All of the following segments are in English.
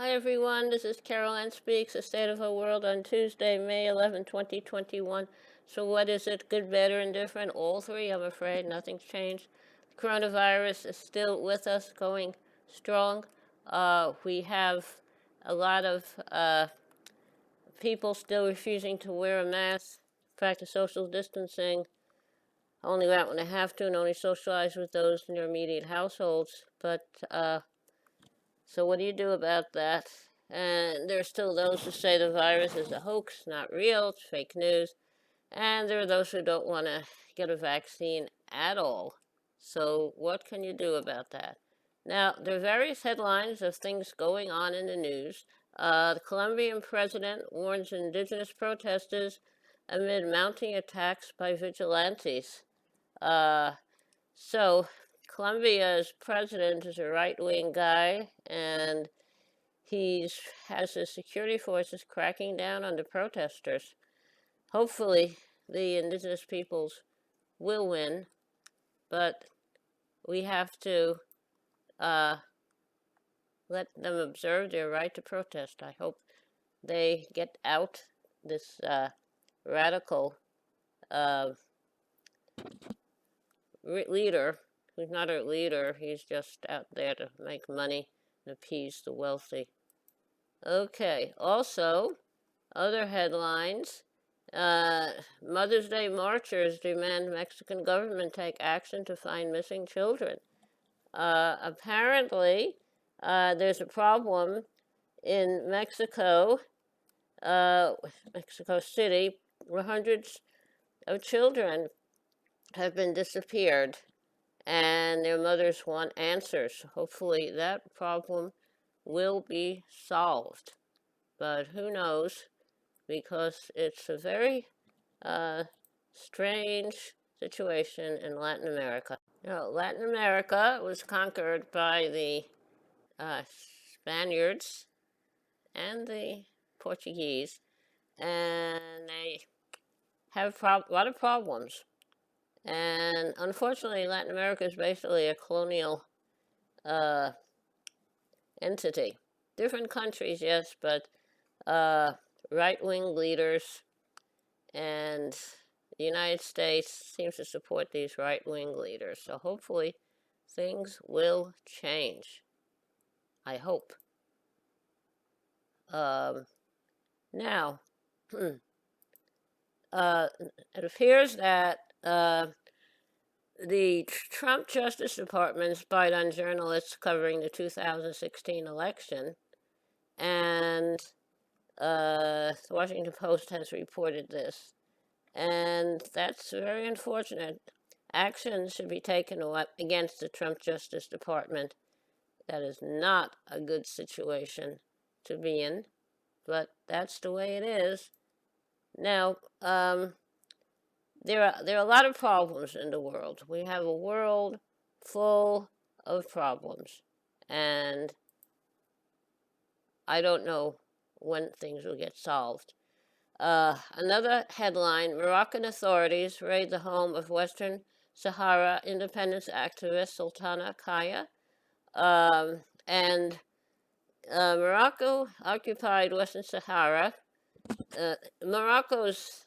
Hi everyone, this is Carol Ann Speaks, The State of Our World on Tuesday, May 11, 2021. So what is it, good, better, and different? All three, I'm afraid. Nothing's changed. The coronavirus is still with us, going strong. We have a lot of people still refusing to wear a mask, practice social distancing, only go out when they have to, and only socialize with those in their immediate households. But so what do you do about that? And there are still those who say the virus is a hoax, not real, it's fake news. And there are those who don't want to get a vaccine at all. So what can you do about that? Now, there are various headlines of things going on in the news. The Colombian president warns indigenous protesters amid mounting attacks by vigilantes. So Colombia's president is a right-wing guy, and he has his security forces cracking down on the protesters. Hopefully, the indigenous peoples will win, but we have to let them observe their right to protest. I hope they get out this radical leader, who's not a leader, he's just out there to make money and appease the wealthy. Okay, also, other headlines. Mother's Day marchers demand Mexican government take action to find missing children. Apparently, there's a problem in Mexico, Mexico City, where hundreds of children have been disappeared, and their mothers want answers. Hopefully that problem will be solved, but who knows, because it's a very strange situation in Latin America. Latin America was conquered by the Spaniards and the Portuguese, and they have a lot of problems. And unfortunately, Latin America is basically a colonial entity. Different countries, yes, but right-wing leaders, and the United States seems to support these right-wing leaders. So hopefully things will change. I hope. Now, it appears that the Trump Justice Department spied on journalists covering the 2016 election, and the Washington Post has reported this. And that's very unfortunate. Action should be taken against the Trump Justice Department. That is not a good situation to be in, but that's the way it is. Now, there are a lot of problems in the world. We have a world full of problems, and I don't know when things will get solved. Another headline: Moroccan authorities raid the home of Western Sahara independence activist Sultana Kaya. And Morocco occupied Western Sahara. Morocco's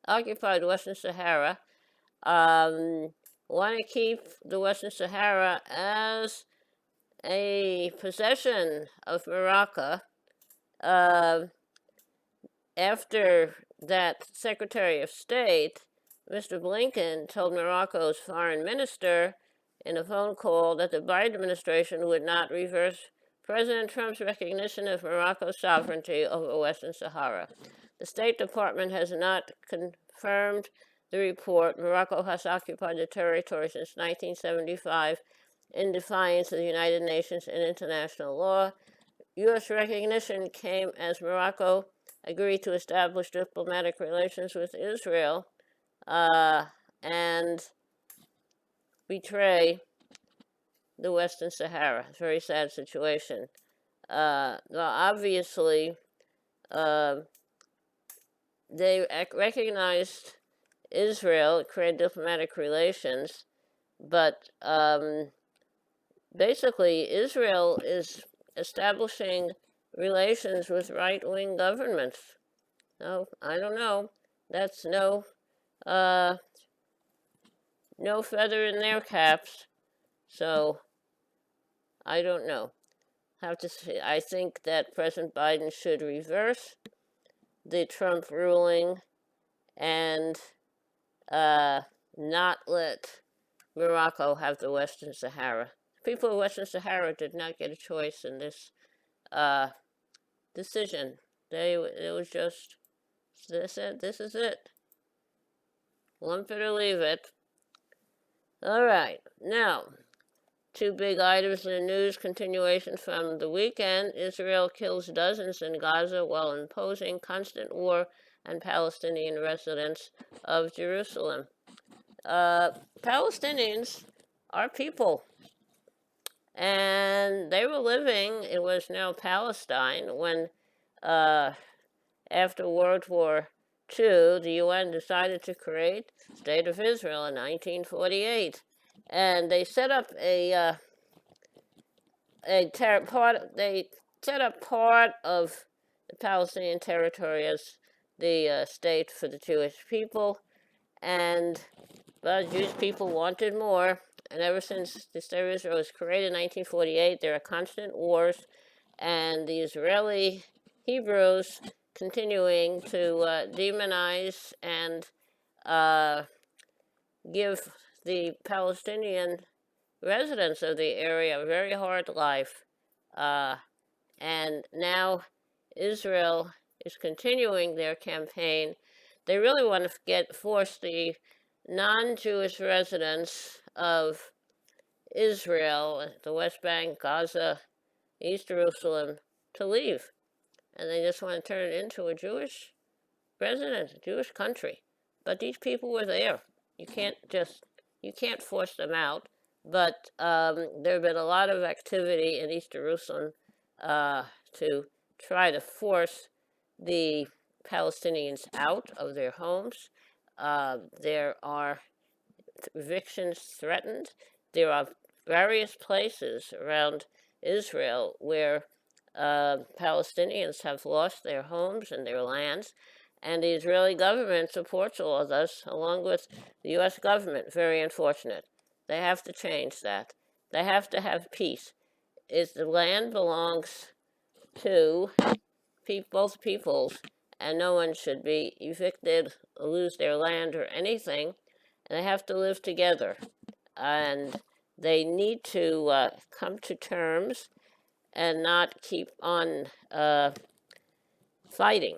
occupied Western Sahara. Want to keep the Western Sahara as a possession of Morocco. After that Secretary of State, Mr. Blinken, told Morocco's foreign minister in a phone call that the Biden administration would not reverse President Trump's recognition of Morocco's sovereignty over Western Sahara. The State Department has not confirmed the report. Morocco has occupied the territory since 1975 in defiance of the United Nations and international law. U.S. recognition came as Morocco agreed to establish diplomatic relations with Israel and betray the Western Sahara. It's a very sad situation. Well, obviously, they recognized Israel, created diplomatic relations, but basically Israel is establishing relations with right-wing governments. No, I don't know. That's uh, no feather in their caps. So I don't know. Have to say, I think that President Biden should reverse the Trump ruling and not let Morocco have the Western Sahara. People of Western Sahara did not get a choice in this decision. It was just this is it. Lump it or leave it. All right, now. Two big items in the news continuation from the weekend. Israel kills dozens in Gaza while imposing constant war on Palestinian residents of Jerusalem. Palestinians are people, and they were living, it was now Palestine, when after World War II, the UN decided to create the State of Israel in 1948. And they set up they set up part of the Palestinian territory as the state for the Jewish people, but Jewish people wanted more. And ever since the State of Israel was created in 1948, there are constant wars, and the Israeli Hebrews continuing to demonize and give the Palestinian residents of the area a very hard life. And now Israel is continuing their campaign. They really want to force the non-Jewish residents of Israel, the West Bank, Gaza, East Jerusalem, to leave. And they just want to turn it into a Jewish residence, a Jewish country. But these people were there. You can't force them out. But there have been a lot of activity in East Jerusalem to try to force the Palestinians out of their homes. There are evictions threatened. There are various places around Israel where Palestinians have lost their homes and their lands, and the Israeli government supports all of this, along with the U.S. government. Very unfortunate. They have to change that. They have to have peace. The land belongs to both peoples, and no one should be evicted, or lose their land or anything. And they have to live together. And they need to come to terms and not keep on fighting.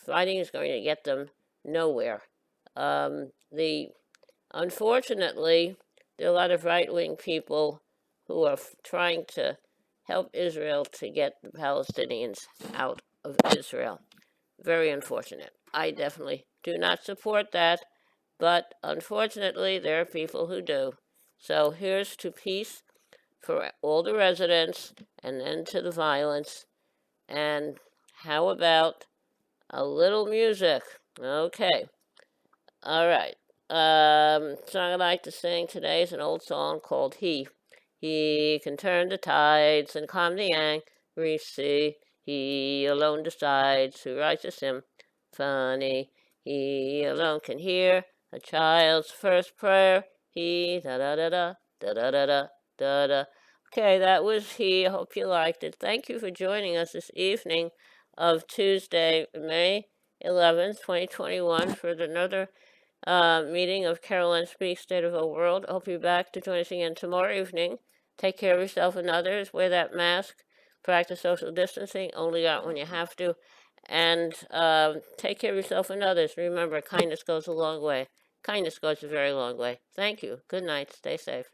Fighting is going to get them nowhere. Unfortunately, there are a lot of right-wing people who are trying to help Israel to get the Palestinians out of Israel. Very unfortunate. I definitely do not support that, but unfortunately, there are people who do. So here's to peace for all the residents, and end to the violence. And how about a little music? Okay. All right. Song I like to sing today is an old song called He. He can turn the tides and calm the angry sea. He alone decides who writes a symphony. He alone can hear a child's first prayer. He da da da da da da da da da da. Okay, that was He. I hope you liked it. Thank you for joining us this evening of Tuesday, May 11th, 2021, for another meeting of Caroline Speaks State of the World. I hope you're back to join us again tomorrow evening. Take care of yourself and others. Wear that mask. Practice social distancing. Only out when you have to. And take care of yourself and others. Remember, kindness goes a long way. Kindness goes a very long way. Thank you. Good night. Stay safe.